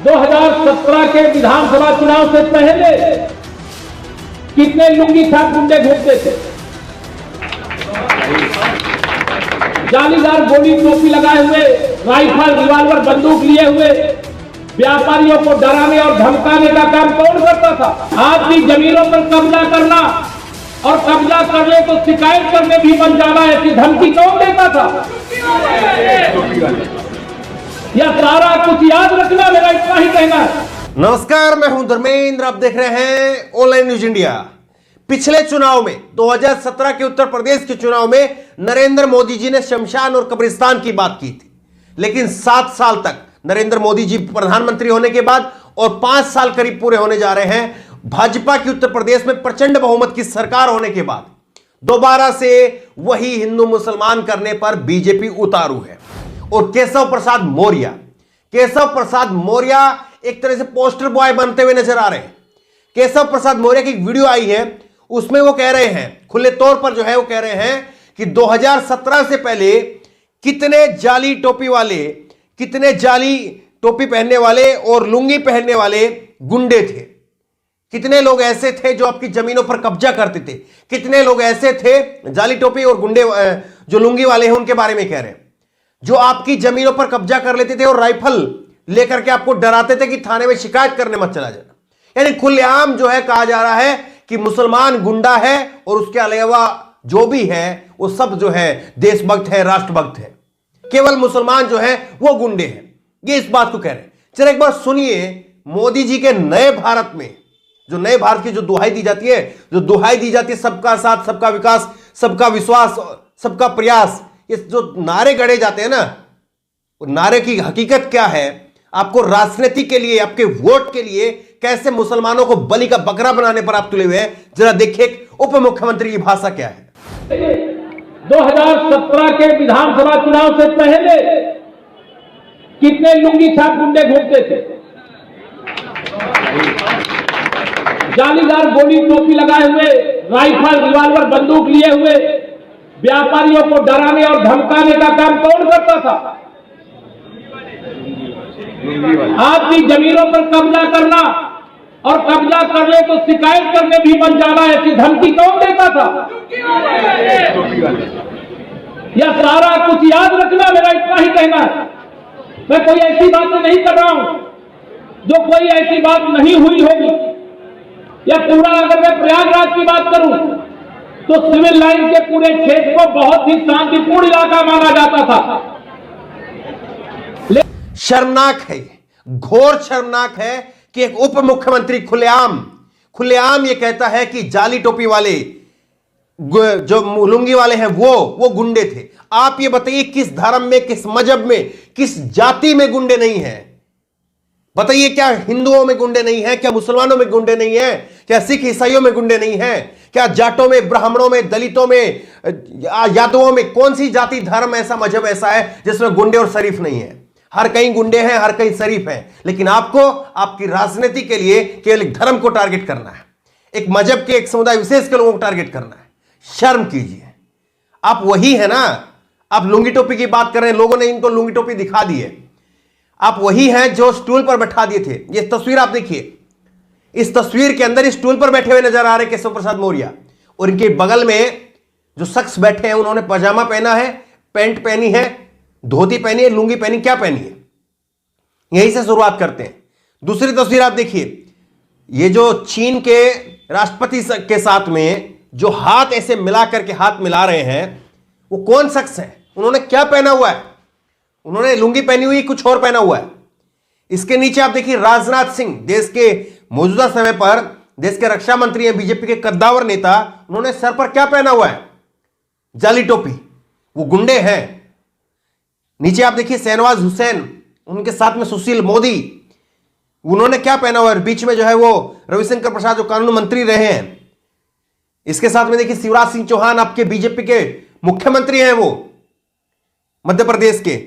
2017 के विधानसभा चुनाव से पहले कितने लुंगी छाप गुंडे घूमते थे, जालीदार गोली टोपी लगाए हुए, राइफल रिवाल्वर बंदूक लिए हुए व्यापारियों को डराने और धमकाने का काम कौन करता था? आपकी जमीनों पर कब्जा करना और कब्जा करने को शिकायत करने भी बन जाना, ऐसी धमकी कौन देता था? यह सारा कुछ याद रखना, मेरा इतना ही कहना है। नमस्कार, मैं हूं धर्मेंद्र, आप देख रहे हैं ऑनलाइन न्यूज इंडिया। पिछले चुनाव में 2017 के उत्तर प्रदेश के चुनाव में नरेंद्र मोदी जी ने शमशान और कब्रिस्तान की बात की थी, लेकिन 7 साल तक नरेंद्र मोदी जी प्रधानमंत्री होने के बाद और 5 साल करीब पूरे होने जा रहे हैं भाजपा की उत्तर प्रदेश में प्रचंड बहुमत की सरकार होने के बाद दोबारा से वही हिंदू मुसलमान करने पर बीजेपी उतारू है। और केशव प्रसाद मौर्य एक तरह से पोस्टर बॉय बनते हुए नजर आ रहे हैं। केशव प्रसाद मौर्य की एक वीडियो आई है, उसमें वो कह रहे हैं, खुले तौर पर जो है वो कह रहे हैं कि 2017 से पहले कितने जाली टोपी पहनने वाले और लुंगी पहनने वाले गुंडे थे, कितने लोग ऐसे थे जो आपकी जमीनों पर कब्जा करते थे, कितने लोग ऐसे थे जाली टोपी और गुंडे जो लुंगी वाले हैं उनके बारे में कह रहे हैं, जो आपकी जमीनों पर कब्जा कर लेते थे और राइफल लेकर के आपको डराते थे कि थाने में शिकायत करने मत चला जाना। यानी खुलेआम जो है कहा जा रहा है कि मुसलमान गुंडा है और उसके अलावा जो भी है वो सब जो है देशभक्त है, राष्ट्रभक्त है, केवल मुसलमान जो है वो गुंडे हैं। ये इस बात को कह रहे हैं। चलो एक बार सुनिए मोदी जी के नए भारत में, जो नए भारत की जो दुहाई दी जाती है, सबका साथ, सबका विकास, सबका विश्वास, सबका प्रयास, ये जो नारे गढ़े जाते हैं ना, वो नारे की हकीकत क्या है? आपको राजनीति के लिए, आपके वोट के लिए कैसे मुसलमानों को बलि का बकरा बनाने पर आप तुले हुए हैं, जरा देखिए उप मुख्यमंत्री की भाषा क्या है। 2017 के विधानसभा चुनाव से पहले कितने लुंगी छाप गुंडे घूमते थे, जालीदार गोली टोपी लगाए हुए, राइफल रिवाल्वर बंदूक लिए हुए व्यापारियों को डराने और धमकाने का काम कौन करता था? आपकी जमीनों पर कब्जा करना और कब्जा करने को शिकायत करने भी बन जाना, ऐसी धमकी कौन देता था? यह सारा कुछ याद रखना, मेरा इतना ही कहना है। मैं कोई ऐसी बात नहीं कर रहा हूं जो कोई ऐसी बात नहीं हुई होगी। या पूरा अगर मैं प्रयागराज की बात करूं तो सिविल लाइन के पूरे क्षेत्र को बहुत ही शांतिपूर्ण इलाका माना जाता था। शर्मनाक है, घोर शर्मनाक है कि एक उप मुख्यमंत्री खुलेआम ये कहता है कि जाली टोपी वाले जो लुंगी वाले हैं वो गुंडे थे। आप ये बताइए किस धर्म में, किस मजहब में, किस जाति में गुंडे नहीं हैं? बताइए, क्या हिंदुओं में गुंडे नहीं हैं? क्या मुसलमानों में गुंडे नहीं हैं? क्या सिख ईसाइयों में गुंडे नहीं हैं? क्या जाटों में, ब्राह्मणों में, दलितों में, यादवों में, कौन सी जाति, धर्म, ऐसा मजहब ऐसा है जिसमें गुंडे और शरीफ नहीं है? हर कहीं गुंडे हैं, हर कहीं शरीफ हैं, लेकिन आपको आपकी राजनीति के लिए केवल एक धर्म को टारगेट करना है, एक मजहब के, एक समुदाय विशेष के लोगों को टारगेट करना है। शर्म कीजिए। आप वही है ना, आप लुंगी टोपी की बात कर रहे हैं, लोगों ने इनको लुंगी टोपी दिखा दी है। आप वही हैं जो स्टूल पर बैठा दिए थे। ये तस्वीर आप देखिए, इस तस्वीर के अंदर इस स्टूल पर बैठे हुए नजर आ रहे केशव प्रसाद मौर्य, और इनके बगल में जो शख्स बैठे हैं उन्होंने पजामा पहना है, पैंट पहनी है, धोती पहनी है, लुंगी पहनी, क्या पहनी है? यहीं से शुरुआत करते हैं। दूसरी तस्वीर आप देखिए, ये जो चीन के राष्ट्रपति के साथ में जो हाथ ऐसे मिला करके हाथ मिला रहे हैं, वो कौन शख्स है? उन्होंने क्या पहना हुआ है? उन्होंने लुंगी पहनी हुई, कुछ और पहना हुआ है। इसके नीचे आप देखिए राजनाथ सिंह, देश के मौजूदा समय पर देश के रक्षा मंत्री हैं, बीजेपी के कद्दावर नेता, उन्होंने सर पर क्या पहना हुआ है? जाली टोपी। वो गुंडे हैं। नीचे आप देखिए शहनवाज हुसैन, उनके साथ में सुशील मोदी, उन्होंने क्या पहना हुआ है? बीच में जो है वो रविशंकर प्रसाद जो कानून मंत्री रहे हैं। इसके साथ में देखिए शिवराज सिंह चौहान, आपके बीजेपी के मुख्यमंत्री हैं वो मध्य प्रदेश के,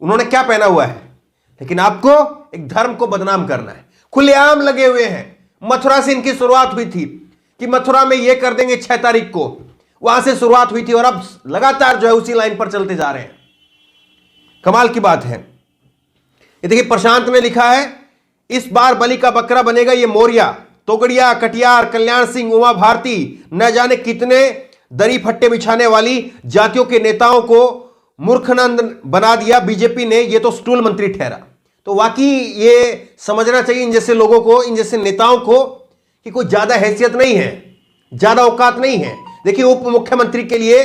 उन्होंने क्या पहना हुआ है? लेकिन आपको एक धर्म को बदनाम करना है, खुलेआम लगे हुए हैं। मथुरा से इनकी शुरुआत हुई थी कि मथुरा में ये कर देंगे 6 तारीख को, वहां से शुरुआत हुई थी और अब लगातार जो है उसी लाइन पर चलते जा रहे हैं। कमाल की बात है। ये देखिए प्रशांत ने लिखा है इस बार बलि का बकरा बनेगा ये मौर्या, तोगड़िया, कटियार, कल्याण सिंह, उमा भारती, न जाने कितने दरी फट्टे बिछाने वाली जातियों के नेताओं को मूर्खनंद बना दिया बीजेपी ने। ये तो स्टूल मंत्री ठहरा। तो वाकई ये समझना चाहिए इन जैसे लोगों को, इन जैसे नेताओं को, कि कोई ज्यादा हैसियत नहीं है, ज्यादा औकात नहीं है। देखिए, उप मुख्यमंत्री के लिए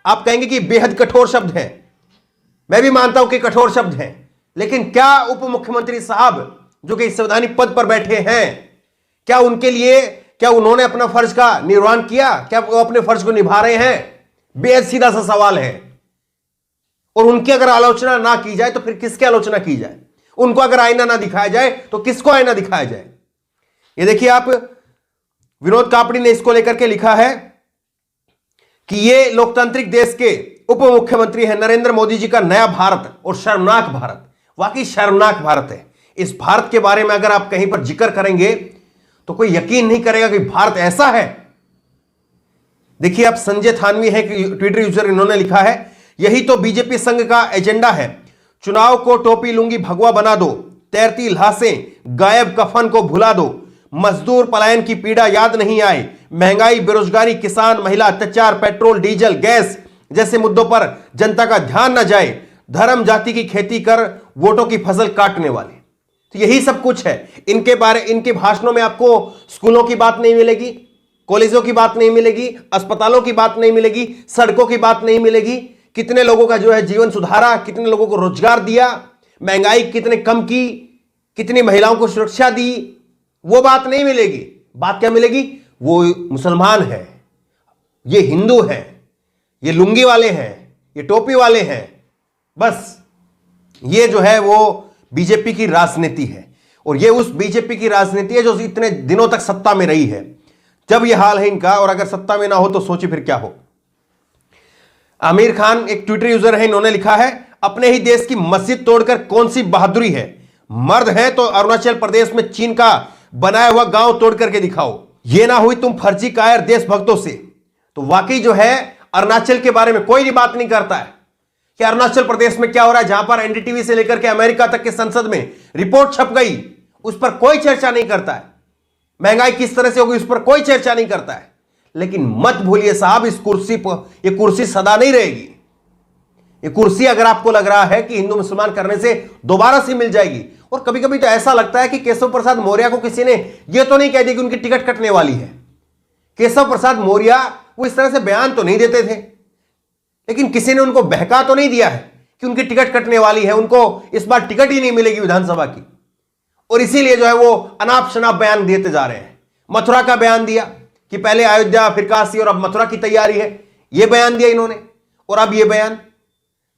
आप कहेंगे कि बेहद कठोर शब्द है, मैं भी मानता हूं कि कठोर शब्द है, लेकिन क्या उप मुख्यमंत्री साहब जो कि संवैधानिक पद पर बैठे हैं, क्या उनके लिए, क्या उन्होंने अपना फर्ज का निर्वहन किया? क्या वो अपने फर्ज को निभा रहे हैं? बेहद सीधा सा सवाल है। और उनकी अगर आलोचना ना की जाए तो फिर किसकी आलोचना की जाए? उनको अगर आईना ना दिखाया जाए तो किसको आईना दिखाया जाए? ये देखिए, आप विनोद कापड़ी ने इसको लेकर के लिखा है कि ये लोकतांत्रिक देश के उप मुख्यमंत्री है नरेंद्र मोदी जी का नया भारत और शर्मनाक भारत। वाकई शर्मनाक भारत है। इस भारत के बारे में अगर आप कहीं पर जिक्र करेंगे तो कोई यकीन नहीं करेगा कि भारत ऐसा है। देखिए, आप संजय थानवी है कि ट्विटर यूजर, इन्होंने लिखा है, यही तो बीजेपी संघ का एजेंडा है। चुनाव को टोपी लुंगी भगवा बना दो, तैरती लाशें, गायब कफन को भुला दो, मजदूर पलायन की पीड़ा याद नहीं आए, महंगाई, बेरोजगारी, किसान, महिला अत्याचार, पेट्रोल, डीजल, गैस जैसे मुद्दों पर जनता का ध्यान न जाए, धर्म जाति की खेती कर वोटों की फसल काटने वाले। तो यही सब कुछ है। इनके भाषणों में आपको स्कूलों की बात नहीं मिलेगी, कॉलेजों की बात नहीं मिलेगी, अस्पतालों की बात नहीं मिलेगी, सड़कों की बात नहीं मिलेगी, कितने लोगों का जो है जीवन सुधारा, कितने लोगों को रोजगार दिया, महंगाई कितने कम की, कितनी महिलाओं को सुरक्षा दी, वो बात नहीं मिलेगी। बात क्या मिलेगी? वो मुसलमान है, ये हिंदू है, ये लुंगी वाले हैं, ये टोपी वाले हैं। बस ये जो है वो बीजेपी की राजनीति है। और ये उस बीजेपी की राजनीति है जो इतने दिनों तक सत्ता में रही है। जब ये हाल है इनका, और अगर सत्ता में ना हो तो सोचिए फिर क्या हो। आमिर खान एक ट्विटर यूजर है, इन्होंने लिखा है, अपने ही देश की मस्जिद तोड़कर कौन सी बहादुरी है? मर्द है तो अरुणाचल प्रदेश में चीन का बनाया हुआ गांव तोड़ करके दिखाओ। ये ना हुई तुम फर्जी कायर देशभक्तों से। तो वाकई जो है अरुणाचल के बारे में कोई भी बात नहीं करता है कि अरुणाचल प्रदेश में क्या हो रहा है। जहां पर एनडीटीवी से लेकर के अमेरिका तक के संसद में रिपोर्ट छप गई, उस पर कोई चर्चा नहीं करता है। महंगाई किस तरह से होगी उस पर कोई चर्चा नहीं करता है। लेकिन मत भूलिए साहब, इस कुर्सी पर, ये कुर्सी सदा नहीं रहेगी। ये कुर्सी अगर आपको लग रहा है कि हिंदू मुसलमान करने से दोबारा से मिल जाएगी, और कभी कभी तो ऐसा लगता है कि केशव प्रसाद मौर्य को किसी ने यह तो नहीं कह दिया कि उनकी टिकट कटने वाली है। केशव प्रसाद मौर्य वो इस तरह से बयान तो नहीं देते थे, लेकिन किसी ने उनको बहका तो नहीं दिया है कि उनकी टिकट कटने वाली है, उनको इस बार टिकट ही नहीं मिलेगी विधानसभा की। और इसीलिए जो है वो अनाप शनाप बयान देते जा रहे हैं। मथुरा का बयान दिया कि पहले अयोध्या फिर काशी और अब मथुरा की तैयारी है, ये बयान दिया इन्होंने। और अब ये बयान,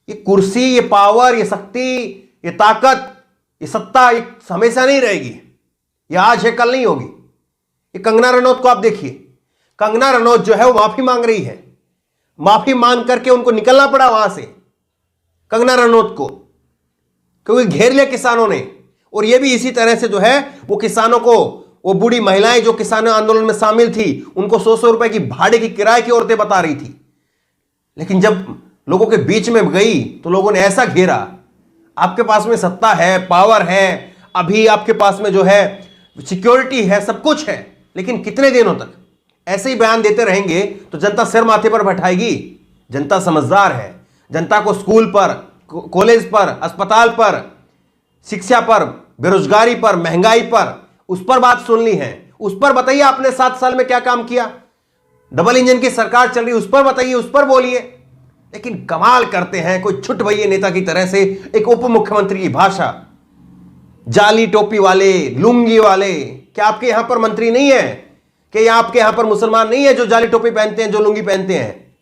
ये कुर्सी, ये पावर, ये शक्ति, ये ताकत, ये सत्ता ये हमेशा नहीं रहेगी। ये आज है कल नहीं होगी। ये कंगना रनौत को आप देखिए, कंगना रनौत जो है वो माफी मांग रही है। माफी मांग करके उनको निकलना पड़ा वहां से, कंगना रनौत को, क्योंकि घेर लिया किसानों ने। और ये भी इसी तरह से जो है वो किसानों को, वो बूढ़ी महिलाएं जो किसान आंदोलन में शामिल थी, उनको 100-100 रुपए की भाड़े की किराए की औरतें बता रही थी। लेकिन जब लोगों के बीच में गई तो लोगों ने ऐसा घेरा, आपके पास में सत्ता है, पावर है, अभी आपके पास में जो है सिक्योरिटी है, सब कुछ है, लेकिन कितने दिनों तक ऐसे ही बयान देते रहेंगे तो जनता सिर माथे पर बैठाएगी। जनता समझदार है। जनता को स्कूल पर, कॉलेज पर, अस्पताल पर, शिक्षा पर, बेरोजगारी पर, महंगाई पर, उस पर बात सुननी है। उस पर बताइए आपने 7 साल में क्या काम किया। डबल इंजन की सरकार चल रही, उस पर बताइए, उस पर बोलिए। लेकिन कमाल करते हैं कोई छुट भइये नेता की तरह से एक उप मुख्यमंत्री की भाषा, जाली टोपी वाले, लुंगी वाले। क्या आपके यहां पर मंत्री नहीं है? क्या आपके यहां पर मुसलमान नहीं है जो जाली टोपी पहनते हैं, जो लुंगी पहनते हैं?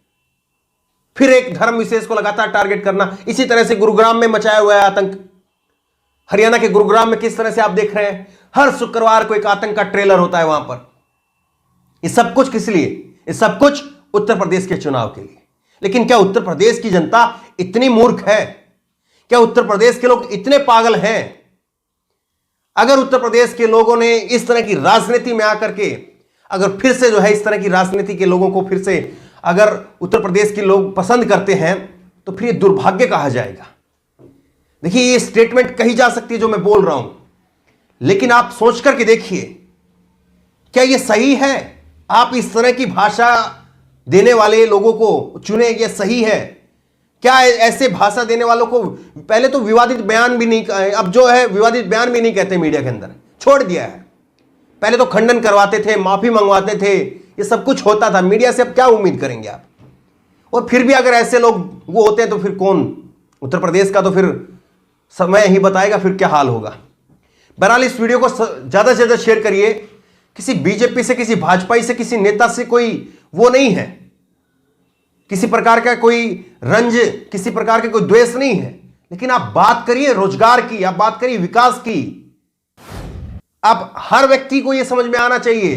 फिर एक धर्म विशेष को लगातार टारगेट करना। इसी तरह से गुरुग्राम में मचाया हुआ है आतंक। हरियाणा के गुरुग्राम में किस तरह से आप देख रहे हैं, हर शुक्रवार को एक आतंक का ट्रेलर होता है वहां पर। ये सब कुछ किस लिए? ये सब कुछ उत्तर प्रदेश के चुनाव के लिए। लेकिन क्या उत्तर प्रदेश की जनता इतनी मूर्ख है? क्या उत्तर प्रदेश के लोग इतने पागल हैं? अगर उत्तर प्रदेश के लोगों ने इस तरह की राजनीति में आकर के, अगर फिर से जो है इस तरह की राजनीति के लोगों को फिर से अगर उत्तर प्रदेश के लोग पसंद करते हैं तो फिर ये दुर्भाग्य कहा जाएगा। देखिए, ये स्टेटमेंट कही जा सकती है जो मैं बोल रहा हूं, लेकिन आप सोच करके देखिए, क्या यह सही है? आप इस तरह की भाषा देने वाले लोगों को चुने, यह सही है क्या? ऐसे भाषा देने वालों को पहले तो विवादित बयान भी नहीं, अब जो है विवादित बयान भी नहीं कहते, मीडिया के अंदर छोड़ दिया है। पहले तो खंडन करवाते थे, माफी मंगवाते थे, ये सब कुछ होता था मीडिया से। अब क्या उम्मीद करेंगे आप? और फिर भी अगर ऐसे लोग वो होते हैं तो फिर कौन? उत्तर प्रदेश का तो फिर समय ही बताएगा फिर क्या हाल होगा। बहरहाल इस वीडियो को ज्यादा से ज्यादा शेयर करिए। किसी बीजेपी से, किसी भाजपा से, किसी नेता से कोई वो नहीं है, किसी प्रकार का कोई रंज, किसी प्रकार का कोई द्वेष नहीं है, लेकिन आप बात करिए रोजगार की, आप बात करिए विकास की। आप हर व्यक्ति को यह समझ में आना चाहिए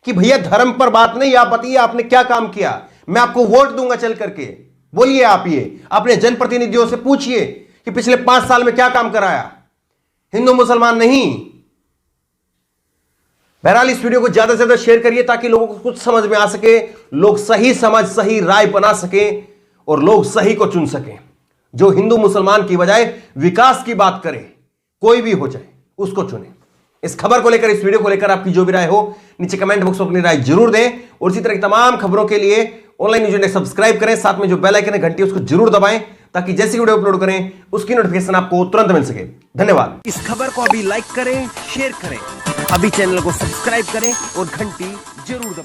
कि भैया धर्म पर बात नहीं, आप बताइए आपने क्या काम किया, मैं आपको वोट दूंगा चल करके। बोलिए आप, ये अपने जनप्रतिनिधियों से पूछिए कि पिछले 5 साल में क्या काम कराया, हिंदू मुसलमान नहीं। बहरहाल इस वीडियो को ज्यादा से ज्यादा शेयर करिए ताकि लोगों को कुछ समझ में आ सके, लोग सही समझ, सही राय बना सके और लोग सही को चुन सकें। जो हिंदू मुसलमान की बजाय विकास की बात करे, कोई भी हो जाए, उसको चुने। इस खबर को लेकर, इस वीडियो को लेकर आपकी जो भी राय हो नीचे कमेंट बॉक्स में अपनी राय जरूर दें। और इसी तरह की तमाम खबरों के लिए ऑनलाइन न्यूज़ इंडेक्स सब्सक्राइब करें, साथ में जो बेल आइकन है घंटी उसको जरूर दबाएं ताकि जैसी वीडियो अपलोड करें उसकी नोटिफिकेशन आपको तुरंत मिल सके। धन्यवाद। इस खबर को अभी लाइक करें, शेयर करें, अभी चैनल को सब्सक्राइब करें और घंटी जरूर दबाएं।